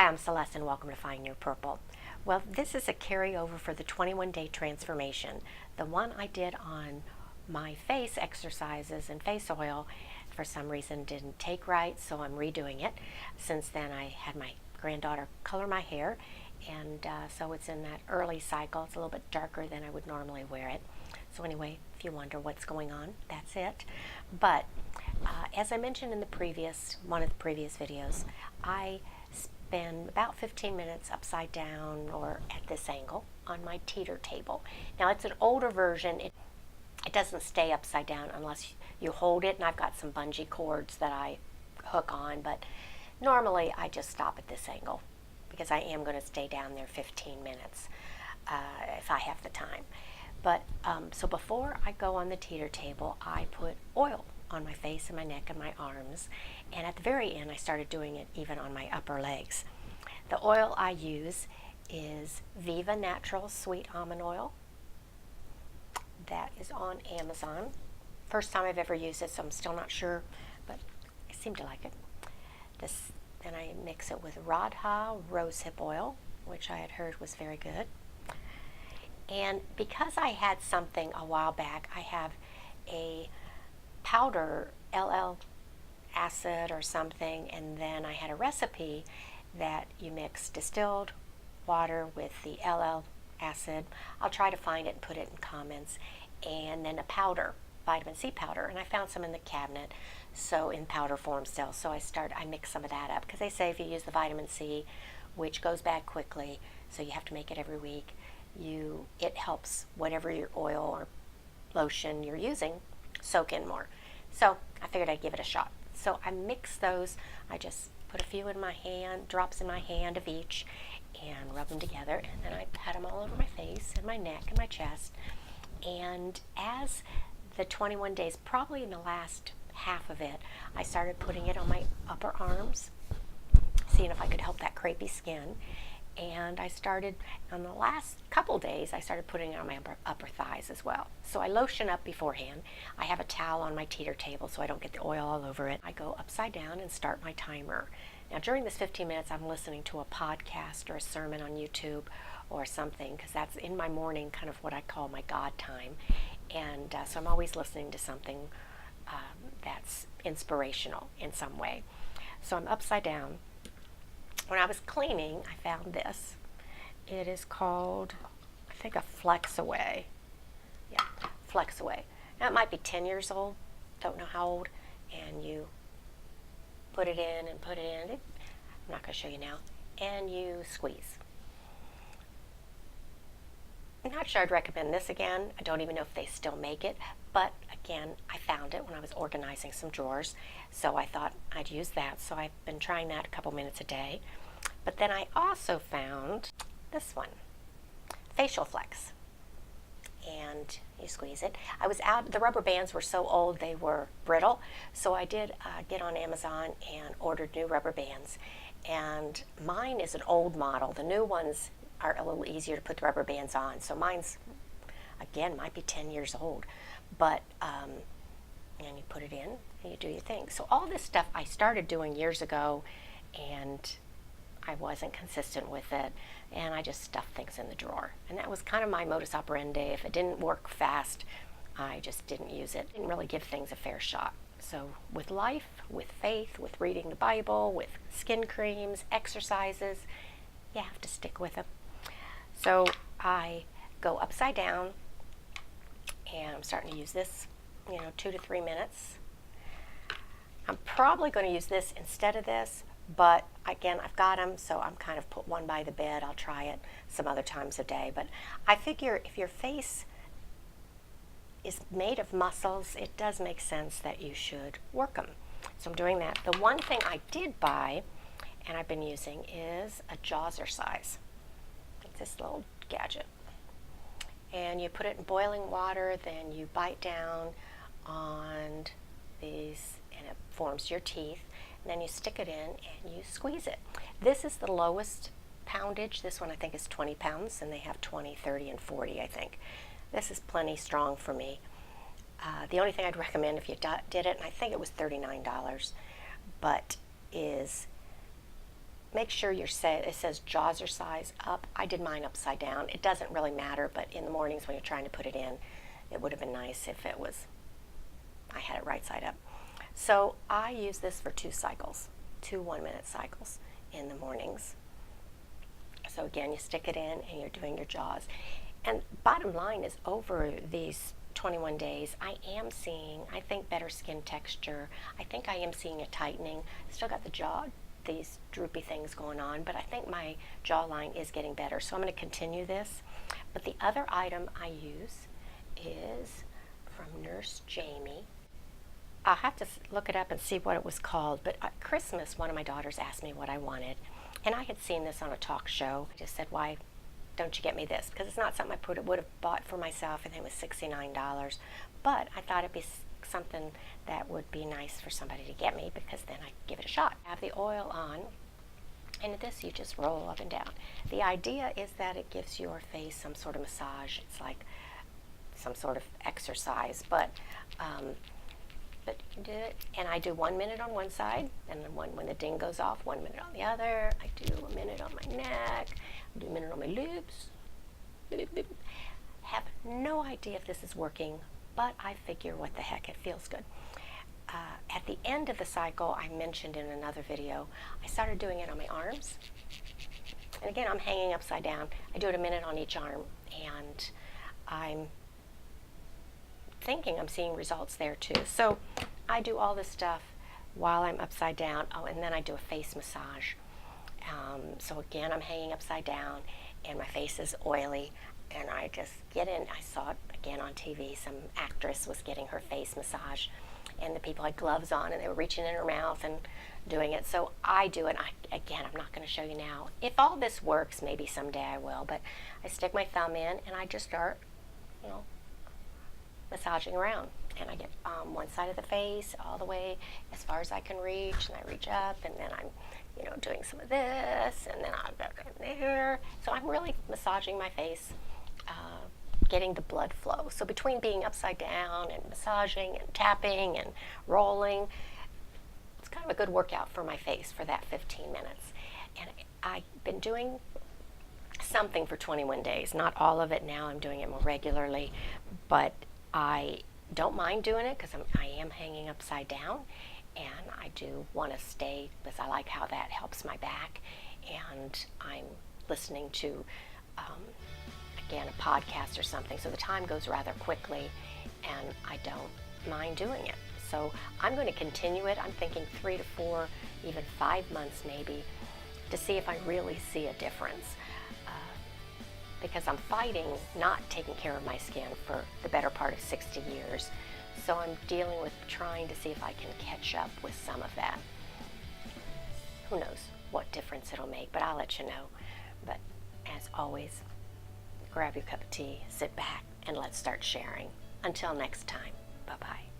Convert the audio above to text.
Hi, I'm Celeste and welcome to Find New Purple. Well, this is a carryover for the 21-day transformation. The one I did on my face exercises and face oil for some reason didn't take right, so I'm redoing it. Since then I had my granddaughter color my hair, and so it's in that early cycle. It's a little bit darker than I would normally wear it. So anyway, if you wonder what's going on, that's it. But as I mentioned in one of the previous videos, I spend about 15 minutes upside down or at this angle on my teeter table. Now it's an older version. It doesn't stay upside down unless you hold it, and I've got some bungee cords that I hook on, but normally I just stop at this angle because I am going to stay down there 15 minutes if I have the time. But so before I go on the teeter table, I put oil on my face and my neck and my arms, and at the very end I started doing it even on my upper legs. The oil I use is Viva Natural Sweet Almond Oil. That is on Amazon. First time I've ever used it, so I'm still not sure, but I seem to like it. Then I mix it with Radha rosehip oil, which I had heard was very good. And because I had something a while back, I have a powder LL acid or something, and then I had a recipe that you mix distilled water with the LL acid. I'll try to find it and put it in comments. And then a powder, vitamin C powder, and I found some in the cabinet, so in powder form still. So I mix some of that up because they say if you use the vitamin C, which goes bad quickly, so you have to make it every week, it helps whatever your oil or lotion you're using soak in more. So I figured I'd give it a shot. So I mix those. I just put a few in my hand, drops in my hand of each, and rub them together, and then I pat them all over my face and my neck and my chest. And as the 21 days, probably in the last half of it, I started putting it on my upper arms, seeing if I could help that crepey skin. And I started, on the last couple days, I started putting it on my upper thighs as well. So I lotion up beforehand. I have a towel on my teeter table so I don't get the oil all over it. I go upside down and start my timer. Now during this 15 minutes, I'm listening to a podcast or a sermon on YouTube or something, because that's in my morning, kind of what I call my God time. And so I'm always listening to something that's inspirational in some way. So I'm upside down. When I was cleaning, I found this. It is called, I think, a Flexaway. Yeah, Flexaway. Now it might be 10 years old, don't know how old, and you put it in and put it in. I'm not going to show you now. And you squeeze. I'm not sure I'd recommend this again. I don't even know if they still make it, but again, I found it when I was organizing some drawers, so I thought I'd use that. So I've been trying that a couple minutes a day. But then I also found this one, Facial Flex, and you squeeze it. I was out, the rubber bands were so old they were brittle, so I did get on Amazon and ordered new rubber bands, and mine is an old model. The new ones are a little easier to put the rubber bands on. So mine's, again, might be 10 years old. But, and you put it in and you do your thing. So all this stuff I started doing years ago, and I wasn't consistent with it, and I just stuffed things in the drawer. And that was kind of my modus operandi. If it didn't work fast, I just didn't use it. Didn't really give things a fair shot. So with life, with faith, with reading the Bible, with skin creams, exercises, you have to stick with them. So I go upside down, and I'm starting to use this, 2 to 3 minutes. I'm probably going to use this instead of this, but again, I've got them, so I'm kind of put one by the bed. I'll try it some other times a day. But I figure if your face is made of muscles, it does make sense that you should work them. So I'm doing that. The one thing I did buy, and I've been using, is a jowels. This little gadget, and you put it in boiling water, then you bite down on these and it forms your teeth, and then you stick it in and you squeeze it. This is the lowest poundage. This one I think is 20 pounds, and they have 20, 30, and 40, I think. This is plenty strong for me. The only thing I'd recommend if you did it, and I think it was $39, but is make sure it says jaws are size up. I did mine upside down. It doesn't really matter, but in the mornings when you're trying to put it in, it would have been nice if I had it right side up. So I use this for 2 cycles, 2 1-minute cycles in the mornings. So again, you stick it in and you're doing your jaws. And bottom line is, over these 21 days, I am seeing, I think, better skin texture. I think I am seeing a tightening. Still got these droopy things going on, but I think my jawline is getting better. So I'm going to continue this. But the other item I use is from Nurse Jamie. I'll have to look it up and see what it was called, but at Christmas, one of my daughters asked me what I wanted, and I had seen this on a talk show. I just said, why don't you get me this? Because it's not something I would have bought for myself. I think it was $69, but I thought it'd be something that would be nice for somebody to get me, because then I give it a shot. I have the oil on, and this you just roll up and down. The idea is that it gives your face some sort of massage. It's like some sort of exercise, but you do it, and I do 1 minute on one side, and then when the ding goes off, 1 minute on the other. I do a minute on my neck, I do a minute on my lips. Have no idea if this is working, but I figure, what the heck, it feels good. At the end of the cycle, I mentioned in another video, I started doing it on my arms. And again, I'm hanging upside down. I do it a minute on each arm, and I'm thinking I'm seeing results there too. So I do all this stuff while I'm upside down. Oh, and then I do a face massage. So again, I'm hanging upside down, and my face is oily, and I just get in. I saw it again on TV. Some actress was getting her face massage, and the people had gloves on, and they were reaching in her mouth and doing it. So I do it. Again, I'm not going to show you now. If all this works, maybe someday I will, but I stick my thumb in, and I just start, massaging around, and I get one side of the face all the way as far as I can reach, and I reach up, and then I'm doing some of this, and then I'll go down there. So I'm really massaging my face, getting the blood flow. So between being upside down and massaging and tapping and rolling, it's kind of a good workout for my face for that 15 minutes. And I've been doing something for 21 days, not all of it now. I'm doing it more regularly, but I don't mind doing it because I am hanging upside down, and I do want to stay because I like how that helps my back, and I'm listening to, again, a podcast or something, so the time goes rather quickly, and I don't mind doing it. So I'm going to continue it. I'm thinking 3 to 4, even 5 months maybe, to see if I really see a difference. Because I'm fighting not taking care of my skin for the better part of 60 years. So I'm dealing with trying to see if I can catch up with some of that. Who knows what difference it'll make, but I'll let you know. But as always, grab your cup of tea, sit back, and let's start sharing. Until next time, bye-bye.